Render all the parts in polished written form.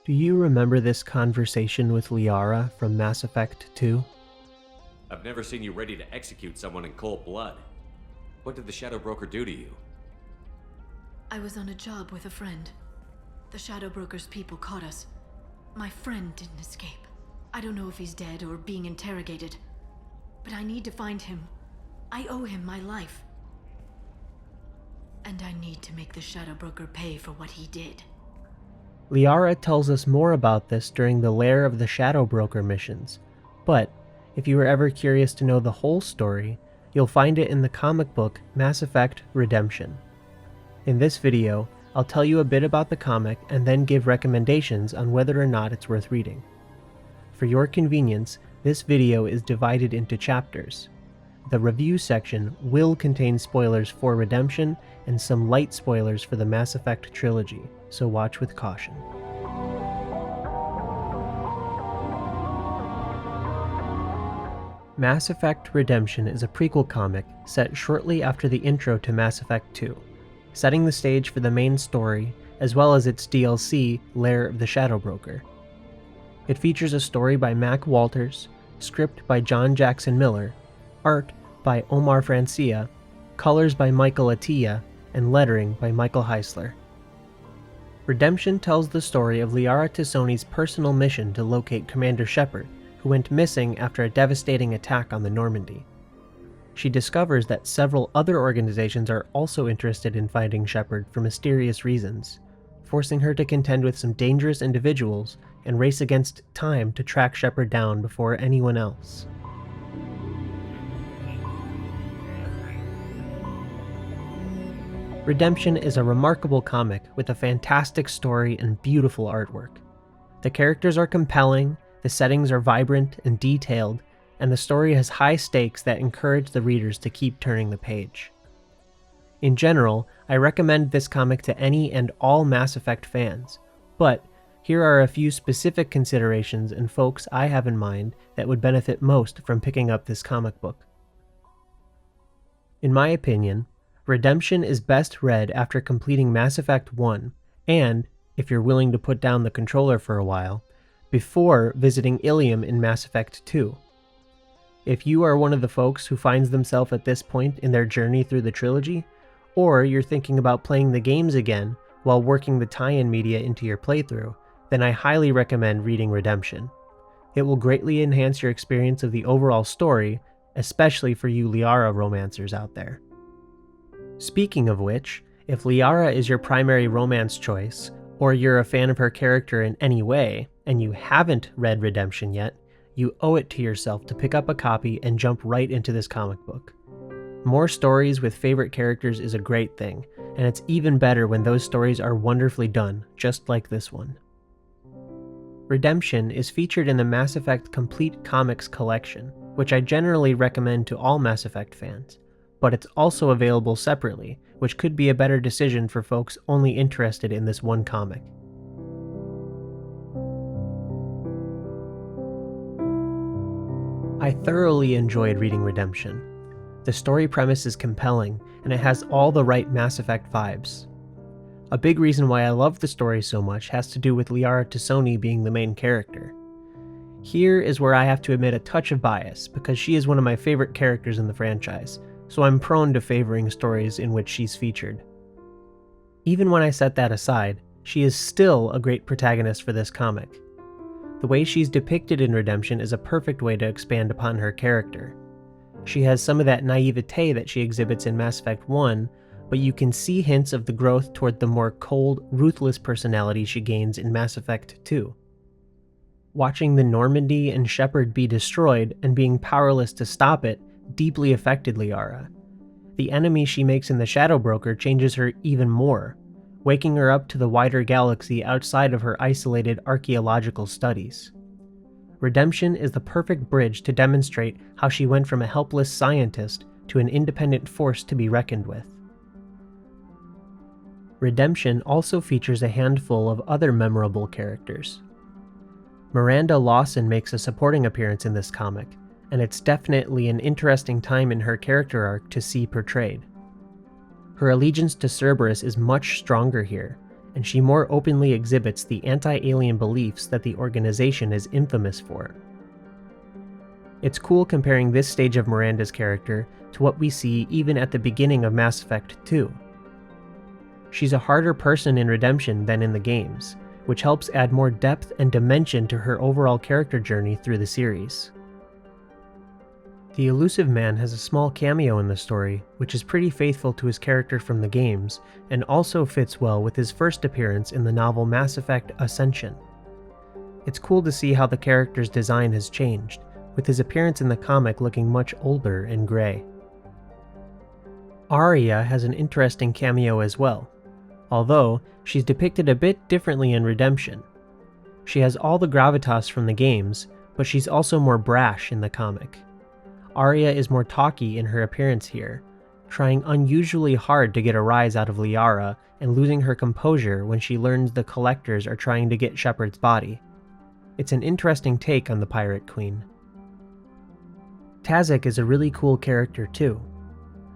Do you remember this conversation with Liara from Mass Effect 2? I've never seen you ready to execute someone in cold blood. What did the Shadow Broker do to you? I was on a job with a friend. The Shadow Broker's people caught us. My friend didn't escape. I don't know if he's dead or being interrogated. But I need to find him. I owe him my life. And I need to make the Shadow Broker pay for what he did. Liara tells us more about this during the Lair of the Shadow Broker missions, but if you were ever curious to know the whole story, you'll find it in the comic book Mass Effect Redemption. In this video, I'll tell you a bit about the comic and then give recommendations on whether or not it's worth reading. For your convenience, this video is divided into chapters. The review section will contain spoilers for Redemption and some light spoilers for the Mass Effect trilogy, so watch with caution. Mass Effect Redemption is a prequel comic set shortly after the intro to Mass Effect 2, setting the stage for the main story as well as its DLC, Lair of the Shadow Broker. It features a story by Mac Walters, script by John Jackson Miller, art by Omar Francia, colors by Michael Atiyeh, and lettering by Michael Heisler. Redemption tells the story of Liara T'Soni's personal mission to locate Commander Shepard, who went missing after a devastating attack on the Normandy. She discovers that several other organizations are also interested in finding Shepard for mysterious reasons, forcing her to contend with some dangerous individuals and race against time to track Shepard down before anyone else. Redemption is a remarkable comic with a fantastic story and beautiful artwork. The characters are compelling, the settings are vibrant and detailed, and the story has high stakes that encourage the readers to keep turning the page. In general, I recommend this comic to any and all Mass Effect fans, but here are a few specific considerations and folks I have in mind that would benefit most from picking up this comic book. In my opinion, Redemption is best read after completing Mass Effect 1, and, if you're willing to put down the controller for a while, before visiting Ilium in Mass Effect 2. If you are one of the folks who finds themselves at this point in their journey through the trilogy, or you're thinking about playing the games again while working the tie-in media into your playthrough, then I highly recommend reading Redemption. It will greatly enhance your experience of the overall story, especially for you Liara romancers out there. Speaking of which, if Liara is your primary romance choice, or you're a fan of her character in any way, and you haven't read Redemption yet, you owe it to yourself to pick up a copy and jump right into this comic book. More stories with favorite characters is a great thing, and it's even better when those stories are wonderfully done, just like this one. Redemption is featured in the Mass Effect Complete Comics collection, which I generally recommend to all Mass Effect fans, but it's also available separately, which could be a better decision for folks only interested in this one comic. I thoroughly enjoyed reading Redemption. The story premise is compelling, and it has all the right Mass Effect vibes. A big reason why I love the story so much has to do with Liara T'Soni being the main character. Here is where I have to admit a touch of bias, because she is one of my favorite characters in the franchise, so I'm prone to favoring stories in which she's featured. Even when I set that aside, she is still a great protagonist for this comic. The way she's depicted in Redemption is a perfect way to expand upon her character. She has some of that naivete that she exhibits in Mass Effect 1, but you can see hints of the growth toward the more cold, ruthless personality she gains in Mass Effect 2. Watching the Normandy and Shepard be destroyed and being powerless to stop it deeply affected Liara. The enemy she makes in the Shadow Broker changes her even more, waking her up to the wider galaxy outside of her isolated archaeological studies. Redemption is the perfect bridge to demonstrate how she went from a helpless scientist to an independent force to be reckoned with. Redemption also features a handful of other memorable characters. Miranda Lawson makes a supporting appearance in this comic, and it's definitely an interesting time in her character arc to see portrayed. Her allegiance to Cerberus is much stronger here, and she more openly exhibits the anti-alien beliefs that the organization is infamous for. It's cool comparing this stage of Miranda's character to what we see even at the beginning of Mass Effect 2. She's a harder person in Redemption than in the games, which helps add more depth and dimension to her overall character journey through the series. The Elusive Man has a small cameo in the story, which is pretty faithful to his character from the games, and also fits well with his first appearance in the novel Mass Effect Ascension. It's cool to see how the character's design has changed, with his appearance in the comic looking much older and gray. Arya has an interesting cameo as well, although she's depicted a bit differently in Redemption. She has all the gravitas from the games, but she's also more brash in the comic. Arya is more talky in her appearance here, trying unusually hard to get a rise out of Liara and losing her composure when she learns the Collectors are trying to get Shepard's body. It's an interesting take on the Pirate Queen. Tazik is a really cool character too.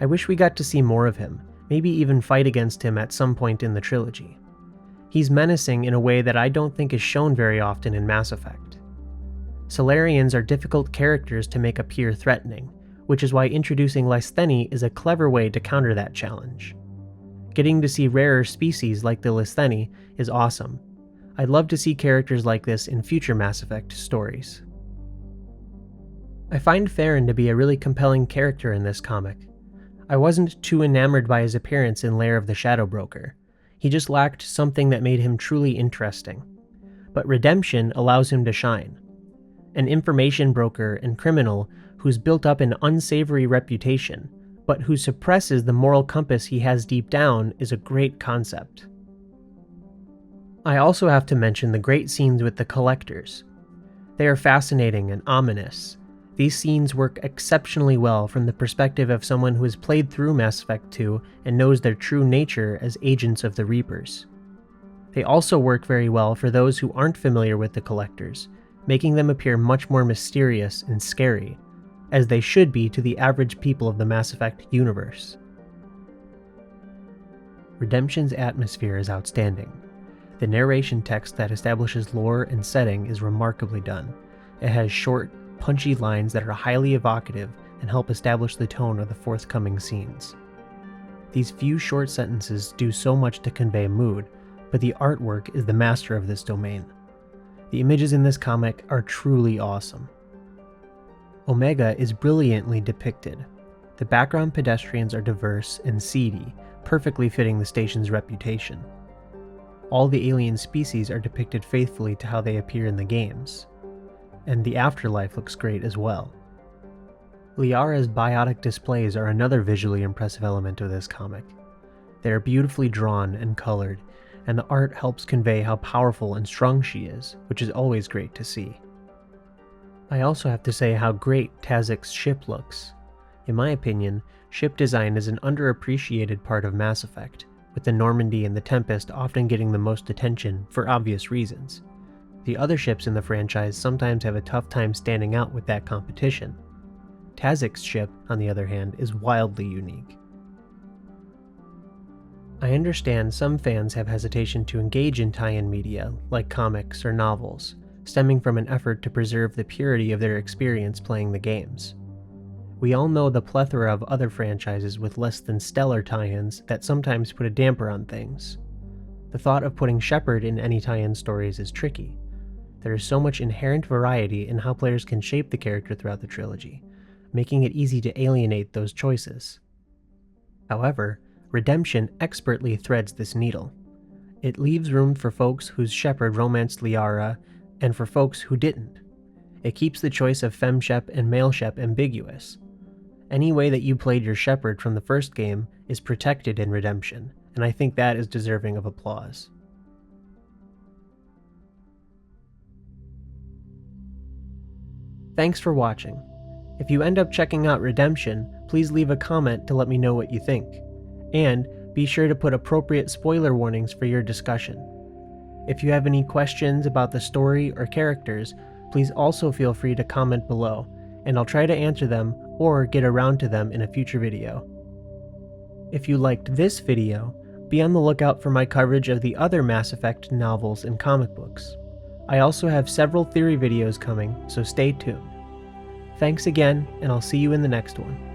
I wish we got to see more of him, maybe even fight against him at some point in the trilogy. He's menacing in a way that I don't think is shown very often in Mass Effect. Solarians are difficult characters to make appear threatening, which is why introducing Lystheni is a clever way to counter that challenge. Getting to see rarer species like the Lystheni is awesome. I'd love to see characters like this in future Mass Effect stories. I find Theron to be a really compelling character in this comic. I wasn't too enamored by his appearance in Lair of the Shadow Broker. He just lacked something that made him truly interesting. But Redemption allows him to shine. An information broker and criminal who's built up an unsavory reputation, but who suppresses the moral compass he has deep down is a great concept. I also have to mention the great scenes with the Collectors. They are fascinating and ominous. These scenes work exceptionally well from the perspective of someone who has played through Mass Effect 2 and knows their true nature as agents of the Reapers. They also work very well for those who aren't familiar with the Collectors, making them appear much more mysterious and scary, as they should be to the average people of the Mass Effect universe. Redemption's atmosphere is outstanding. The narration text that establishes lore and setting is remarkably done. It has short, punchy lines that are highly evocative and help establish the tone of the forthcoming scenes. These few short sentences do so much to convey mood, but the artwork is the master of this domain. The images in this comic are truly awesome. Omega is brilliantly depicted. The background pedestrians are diverse and seedy, perfectly fitting the station's reputation. All the alien species are depicted faithfully to how they appear in the games. And the afterlife looks great as well. Liara's biotic displays are another visually impressive element of this comic. They are beautifully drawn and colored, and the art helps convey how powerful and strong she is, which is always great to see. I also have to say how great Tazik's ship looks. In my opinion, ship design is an underappreciated part of Mass Effect, with the Normandy and the Tempest often getting the most attention for obvious reasons. The other ships in the franchise sometimes have a tough time standing out with that competition. Tazik's ship, on the other hand, is wildly unique. I understand some fans have hesitation to engage in tie-in media, like comics or novels, stemming from an effort to preserve the purity of their experience playing the games. We all know the plethora of other franchises with less than stellar tie-ins that sometimes put a damper on things. The thought of putting Shepard in any tie-in stories is tricky. There is so much inherent variety in how players can shape the character throughout the trilogy, making it easy to alienate those choices. However, Redemption expertly threads this needle. It leaves room for folks whose Shepard romanced Liara, and for folks who didn't. It keeps the choice of FemShep and MaleShep ambiguous. Any way that you played your Shepard from the first game is protected in Redemption, and I think that is deserving of applause. Thanks for watching. If you end up checking out Redemption, please leave a comment to let me know what you think. And be sure to put appropriate spoiler warnings for your discussion. If you have any questions about the story or characters, please also feel free to comment below, and I'll try to answer them or get around to them in a future video. If you liked this video, Be on the lookout for my coverage of the other Mass Effect novels and comic books. I also have several theory videos coming, so stay tuned. Thanks again, and I'll see you in the next one.